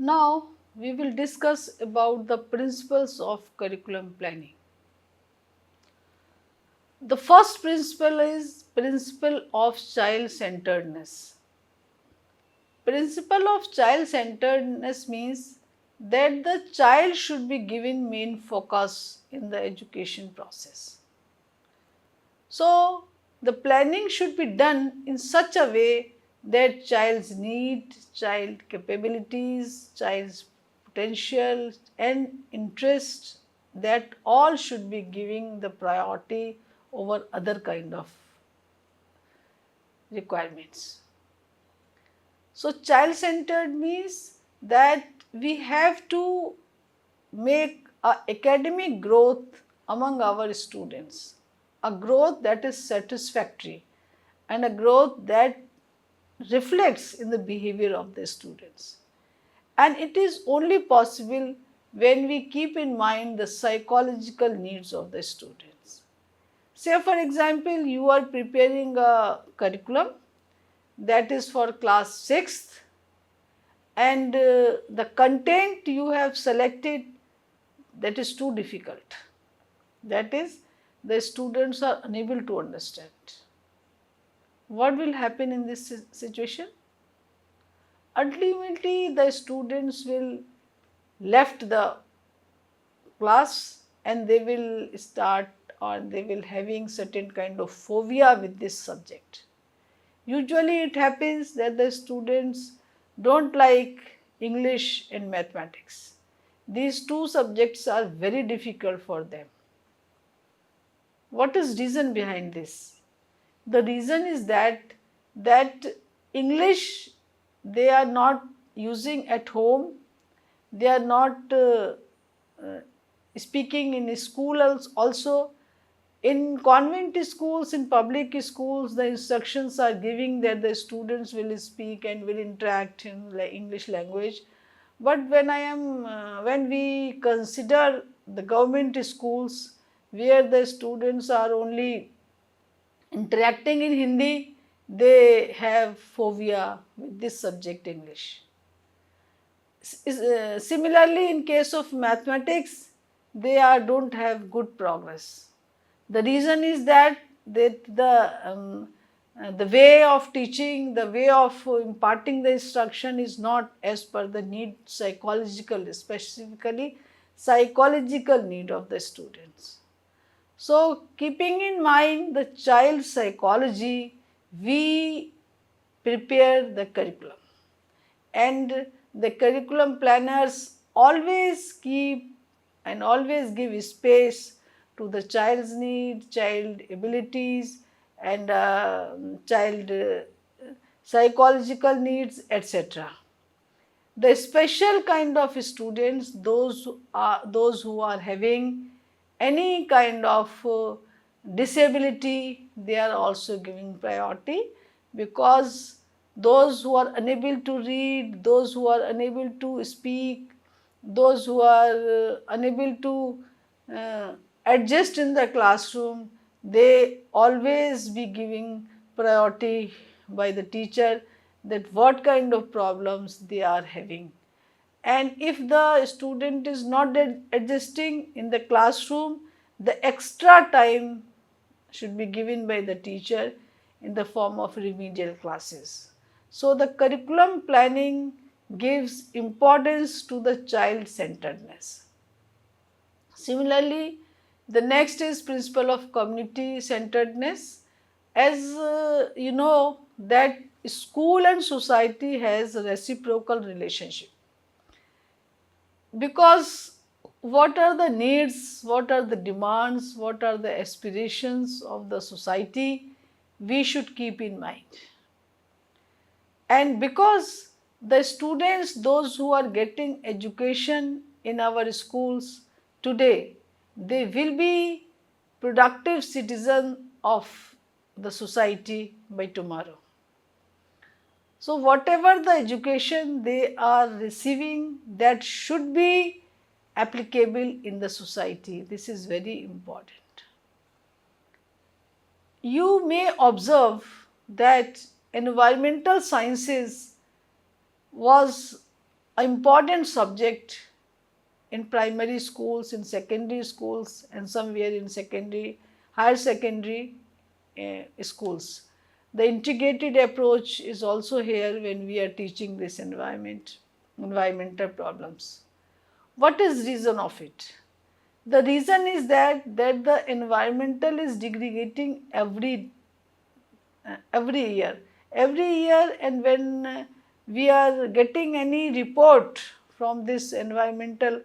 Now we will discuss about the principles of curriculum planning. The first principle is principle of child-centeredness. Principle of child-centeredness means that the child should be given main focus in the education process. So, the planning should be done in such a way that child's need, child capabilities, child's potential and interest, that all should be giving the priority over other kind of requirements. So, child centered means that we have to make a academic growth among our students, a growth that is satisfactory and a growth that reflects in the behavior of the students. And it is only possible when we keep in mind the psychological needs of the students. Say for example, you are preparing a curriculum that is for class 6th, and the content you have selected, that is too difficult. That is, the students are unable to understand. What will happen in this situation? Ultimately, the students will left the class and they will start, or they will having certain kind of phobia with this subject. Usually it happens that the students don't like English and mathematics. These two subjects are very difficult for them. What is reason behind this? The reason is that English they are not using at home, they are not speaking in school also. In convent schools, in public schools, the instructions are giving that the students will speak and will interact in English language. But when we consider the government schools where the students are only interacting in Hindi, they have phobia with this subject English. Similarly, in case of mathematics, they don't have good progress. The reason is that the way of teaching, the way of imparting the instruction is not as per the need, specifically psychological need of the students. So, keeping in mind the child psychology, we prepare the curriculum, and the curriculum planners always keep and always give space to the child's need, child abilities and child psychological needs, etc. The special kind of students, those who are having any kind of disability, they are also giving priority, because those who are unable to read, those who are unable to speak, those who are unable to adjust in the classroom, they always be giving priority by the teacher, that what kind of problems they are having. And if the student is not adjusting in the classroom, the extra time should be given by the teacher in the form of remedial classes. So, the curriculum planning gives importance to the child centeredness. Similarly, the next is principle of community centeredness. As you know that school and society has a reciprocal relationship, because what are the needs, what are the demands, what are the aspirations of the society, we should keep in mind. And because the students, those who are getting education in our schools today, they will be productive citizens of the society by tomorrow. So, whatever the education they are receiving, that should be applicable in the society. This is very important. You may observe that environmental sciences was an important subject in primary schools, in secondary schools, and somewhere in secondary, higher secondary schools. The integrated approach is also here when we are teaching this environmental problems. What is reason of it? The reason is that the environmental is degrading every year. Every year, and when we are getting any report from this environmental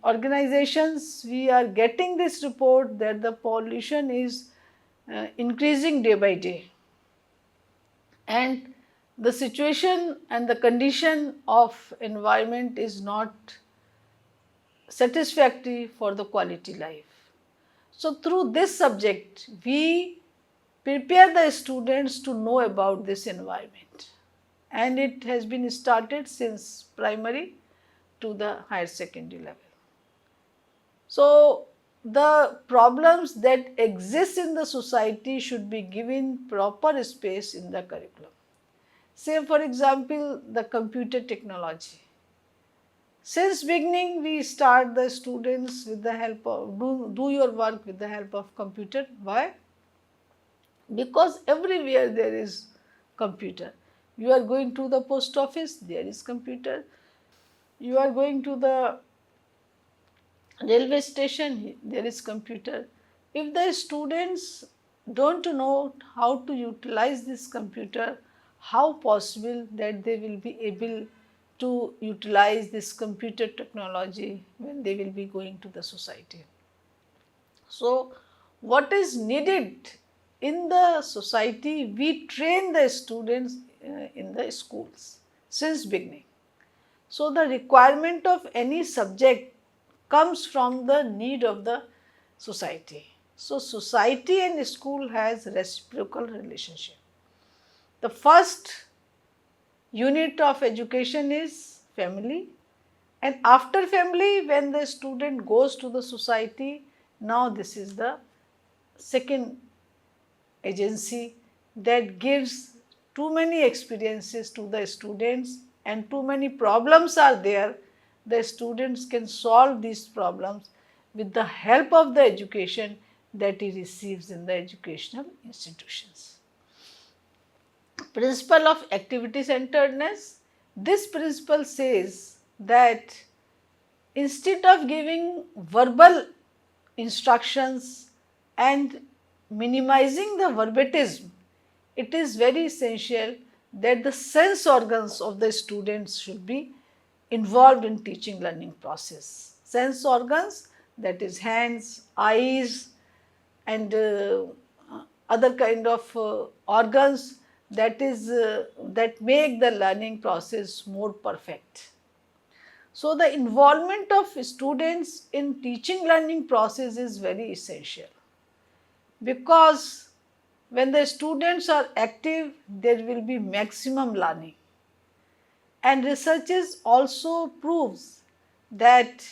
organizations, we are getting this report that the pollution is increasing day by day, and the situation and the condition of environment is not satisfactory for the quality life. So through this subject, we prepare the students to know about this environment, and it has been started since primary to the higher secondary level. So the problems that exist in the society should be given proper space in the curriculum. Say for example, the computer technology. Since beginning, we start the students with the help of, do your work with the help of computer. Why? Because everywhere there is computer. You are going to the post office, there is computer. You are going to the railway station, there is computer. If the students don't know how to utilize this computer, how possible that they will be able to utilize this computer technology when they will be going to the society? So what is needed in the society, we train the students in the schools since beginning. So the requirement of any subject comes from the need of the society. So society and school has reciprocal relationship. The first unit of education is family, and after family, when the student goes to the society, now this is the second agency that gives too many experiences to the students, and too many problems are there. The students can solve these problems with the help of the education that he receives in the educational institutions. Principle of activity centeredness. This principle says that instead of giving verbal instructions and minimizing the verbatism, it is very essential that the sense organs of the students should be involved in teaching learning process. Sense organs, that is hands, eyes, and other kind of organs that make the learning process more perfect. So the involvement of students in teaching learning process is very essential, because when the students are active, there will be maximum learning. And researches also proves that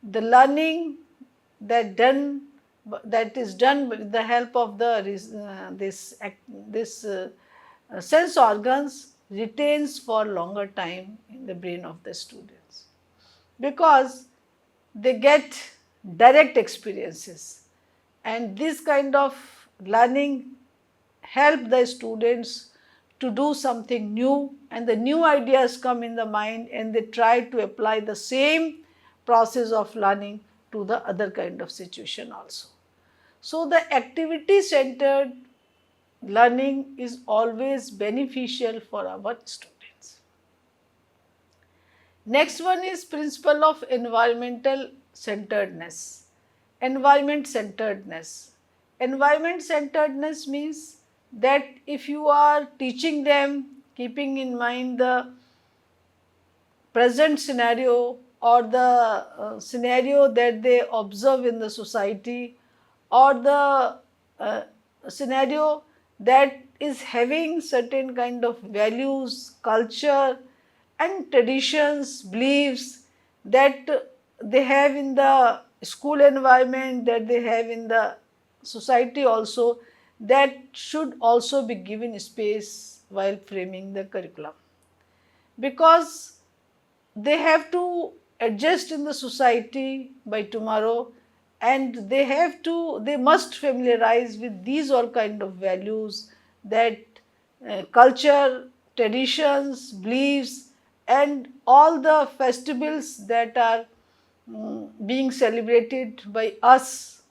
the learning that is done with the help of this sense organs retains for longer time in the brain of the students, because they get direct experiences, and this kind of learning help the students to do something new, and the new ideas come in the mind, and they try to apply the same process of learning to the other kind of situation also. So the activity centered learning is always beneficial for our students. Next one is principle of environmental centeredness. Environment centeredness. Environment centeredness means that if you are teaching them keeping in mind the present scenario, or the scenario that they observe in the society, or the scenario that is having certain kind of values, culture and traditions, beliefs that they have in the school environment, that they have in the society also, that should also be given space while framing the curriculum. Because they have to adjust in the society by tomorrow, and they must familiarize with these all kind of values, that culture, traditions, beliefs, and all the festivals that are being celebrated by us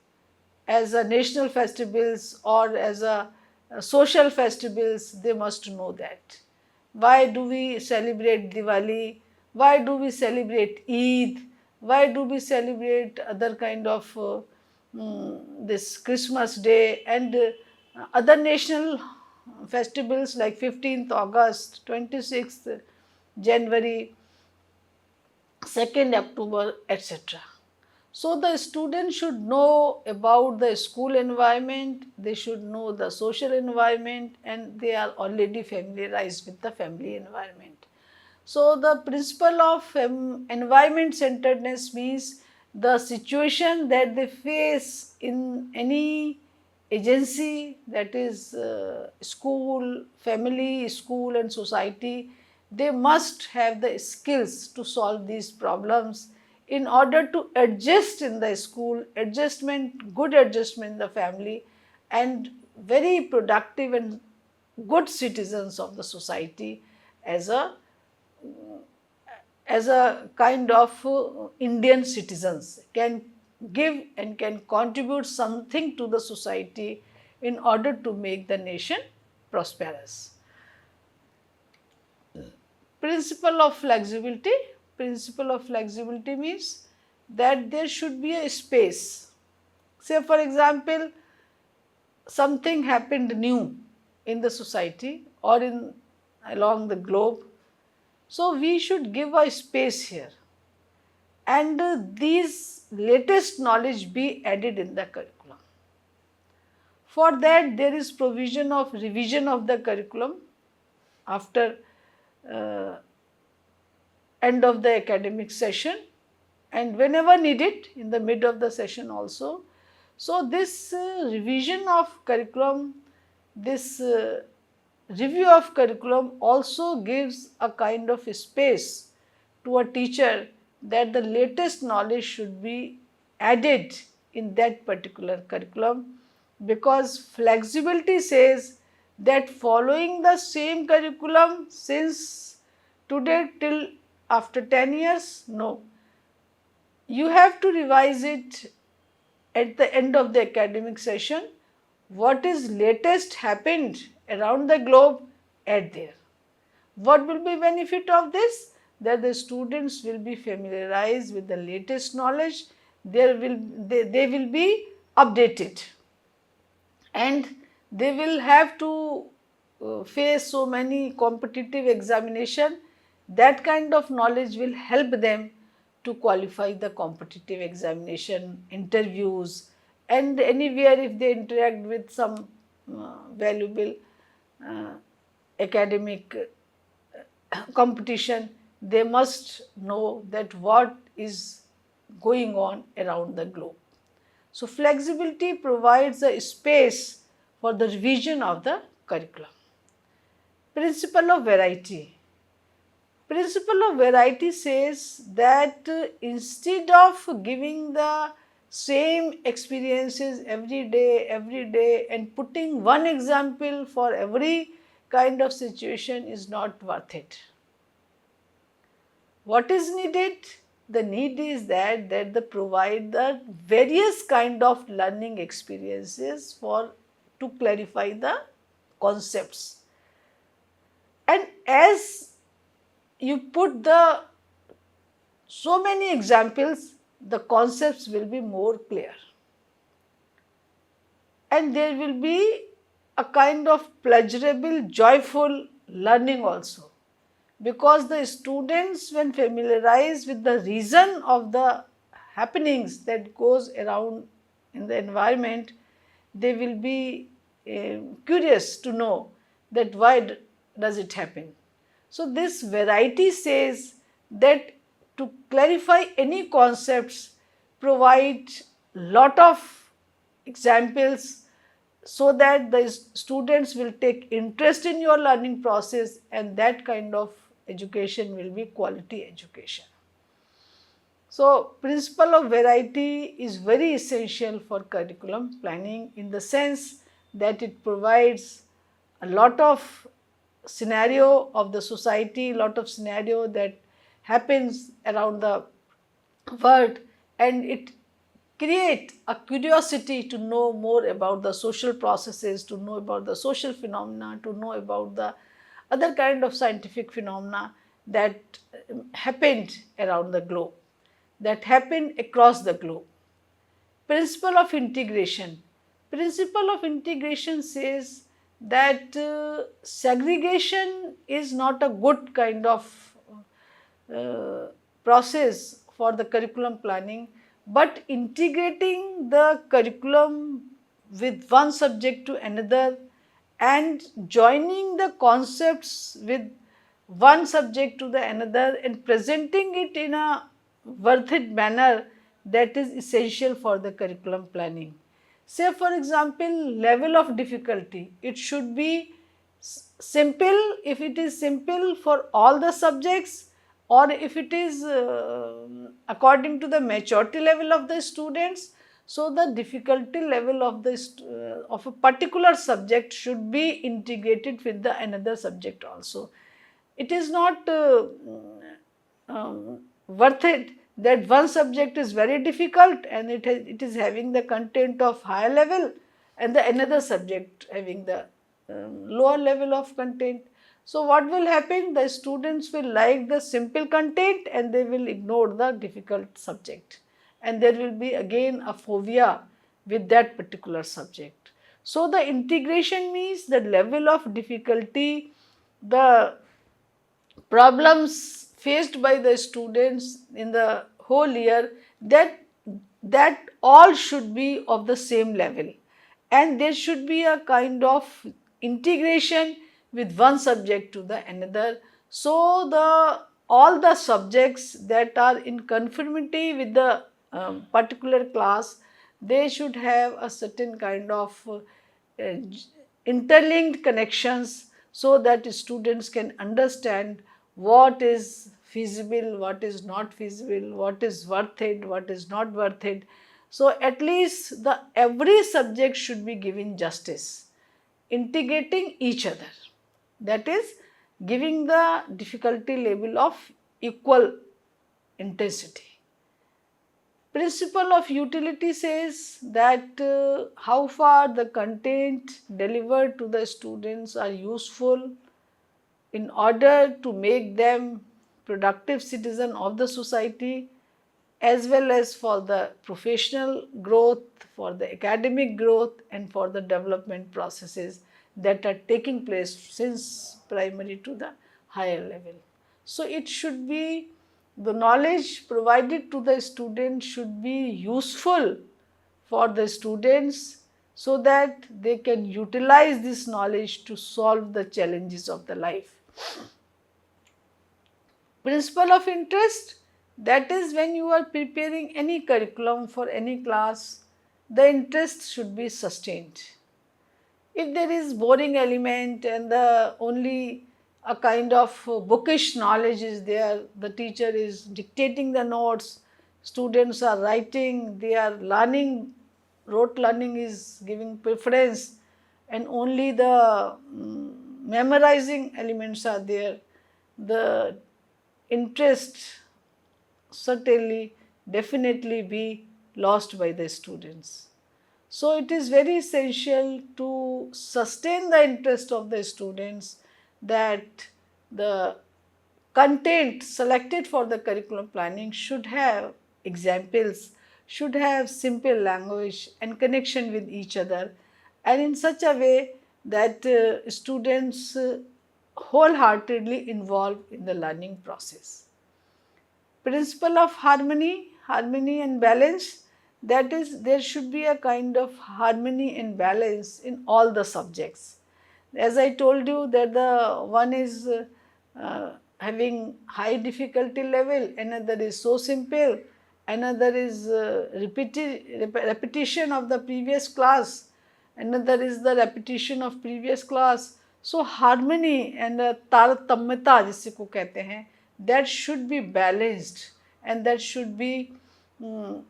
as a national festivals or as a social festivals. They must know that. Why do we celebrate Diwali? Why do we celebrate Eid? Why do we celebrate other kind of this Christmas Day and other national festivals like 15th August, 26th January, 2nd October, etc. So the student should know about the school environment, they should know the social environment, and they are already familiarized with the family environment. So the principle of environment centeredness means the situation that they face in any agency, that is school, family, school and society, they must have the skills to solve these problems in order to adjust in the school, good adjustment in the family, and very productive and good citizens of the society as a kind of Indian citizens, can give and can contribute something to the society in order to make the nation prosperous. Principle of flexibility. Principle of flexibility means that there should be a space. Say for example, something happened new in the society or in along the globe. So we should give a space here, and these latest knowledge be added in the curriculum. For that, there is provision of revision of the curriculum after uh, end of the academic session, and whenever needed in the mid of the session also. So this revision of curriculum, this review of curriculum also gives a kind of space to a teacher that the latest knowledge should be added in that particular curriculum, because flexibility says that following the same curriculum since today till after 10 years, no, you have to revise it at the end of the academic session. What is latest happened around the globe, add there. What will be benefit of this? That the students will be familiarized with the latest knowledge, they will be updated, and they will have to face so many competitive examination. That kind of knowledge will help them to qualify the competitive examination, interviews, and anywhere if they interact with some valuable uh, academic competition, they must know that what is going on around the globe. So flexibility provides a space for the revision of the curriculum. Principle of variety. Principle of variety says that instead of giving the same experiences every day and putting one example for every kind of situation is not worth it. What is needed? The need is that they provide the various kind of learning experiences for to clarify the concepts. And as you put the so many examples, the concepts will be more clear, and there will be a kind of pleasurable, joyful learning also, because the students, when familiarized with the reason of the happenings that goes around in the environment, they will be curious to know that why does it happen. So this variety says that to clarify any concepts, provide lot of examples so that the students will take interest in your learning process, and that kind of education will be quality education. So, principle of variety is very essential for curriculum planning in the sense that it provides a lot of scenario of the society, lot of scenario that happens around the world, and it create a curiosity to know more about the social processes, to know about the social phenomena, to know about the other kind of scientific phenomena that happened around the globe, that happened across the globe. Principle of integration. Principle of integration says that segregation is not a good kind of uh, process for the curriculum planning, but integrating the curriculum with one subject to another and joining the concepts with one subject to the another and presenting it in a worth it manner, that is essential for the curriculum planning. Say for example, level of difficulty, it should be simple if it is simple for all the subjects, or if it is according to the maturity level of the students. So the difficulty level of the of a particular subject should be integrated with the another subject also. It is not worth it that one subject is very difficult and it is having the content of higher level, and the another subject having the lower level of content. So what will happen? The students will like the simple content and they will ignore the difficult subject, and there will be again a phobia with that particular subject. So the integration means the level of difficulty, the problems faced by the students in the whole year, that all should be of the same level, and there should be a kind of integration with one subject to the another. So the all the subjects that are in conformity with the particular class, they should have a certain kind of interlinked connections, so that students can understand what is feasible, what is not feasible, what is worth it, what is not worth it. So at least the every subject should be given justice, integrating each other, that is giving the difficulty level of equal intensity. Principle of utility says that how far the content delivered to the students are useful in order to make them productive citizen of the society, as well as for the professional growth, for the academic growth, and for the development processes that are taking place since primary to the higher level. So it should be, the knowledge provided to the student should be useful for the students, so that they can utilize this knowledge to solve the challenges of the life. Principle of interest, that is when you are preparing any curriculum for any class, the interest should be sustained. If there is boring element and the only a kind of bookish knowledge is there, the teacher is dictating the notes, students are writing, they are learning, rote learning is giving preference, and only the memorizing elements are there, the interest certainly definitely be lost by the students. So it is very essential to sustain the interest of the students, that the content selected for the curriculum planning should have examples, should have simple language and connection with each other, and in such a way that students wholeheartedly involved in the learning process. Principle of harmony, harmony and balance, that is there should be a kind of harmony and balance in all the subjects. As I told you that the one is having high difficulty level, another is so simple, another is repetition of the previous class, another is the repetition of previous class. So harmony and तारतम्यता जिसको कहते हैं, that should be balanced, and that should be mm,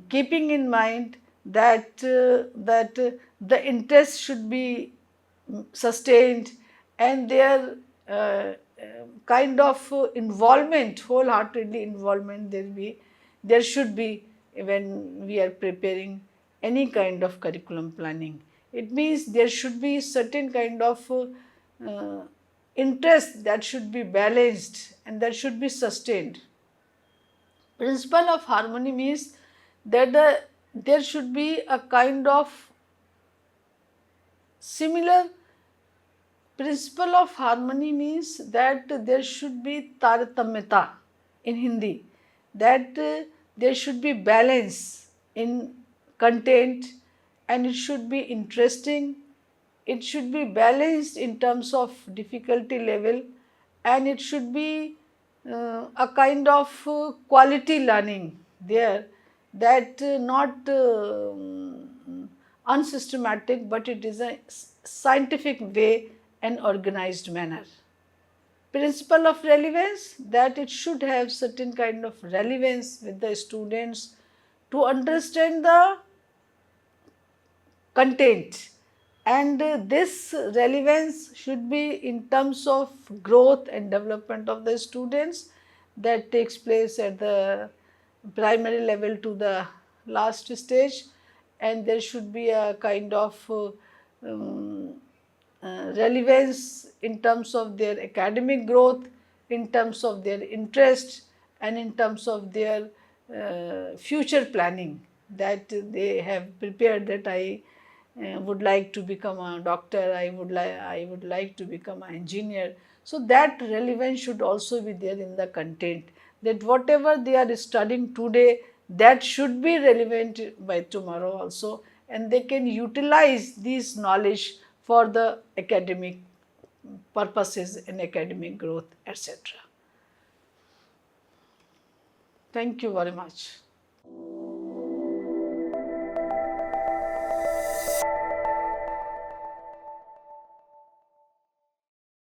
keeping in mind that the interest should be sustained, and their kind of involvement, wholeheartedly involvement there should be when we are preparing any kind of curriculum planning. It means there should be certain kind of interest that should be balanced and that should be sustained. Principle of harmony means that there should be a kind of similar. Principle of harmony means that there should be taratamyata in Hindi, that there should be balance in content, and it should be interesting, it should be balanced in terms of difficulty level, and it should be a kind of quality learning there, that not unsystematic, but it is a scientific way and organized manner. Principle of relevance, that it should have certain kind of relevance with the students to understand the content, and this relevance should be in terms of growth and development of the students, that takes place at the primary level to the last stage, and there should be a kind of relevance in terms of their academic growth, in terms of their interest, and in terms of their future planning, that they have prepared, that I would like to become a doctor, I would like to become an engineer. So that relevance should also be there in the content, that whatever they are studying today, that should be relevant by tomorrow also, and they can utilize this knowledge for the academic purposes and academic growth, etc. Thank you very much.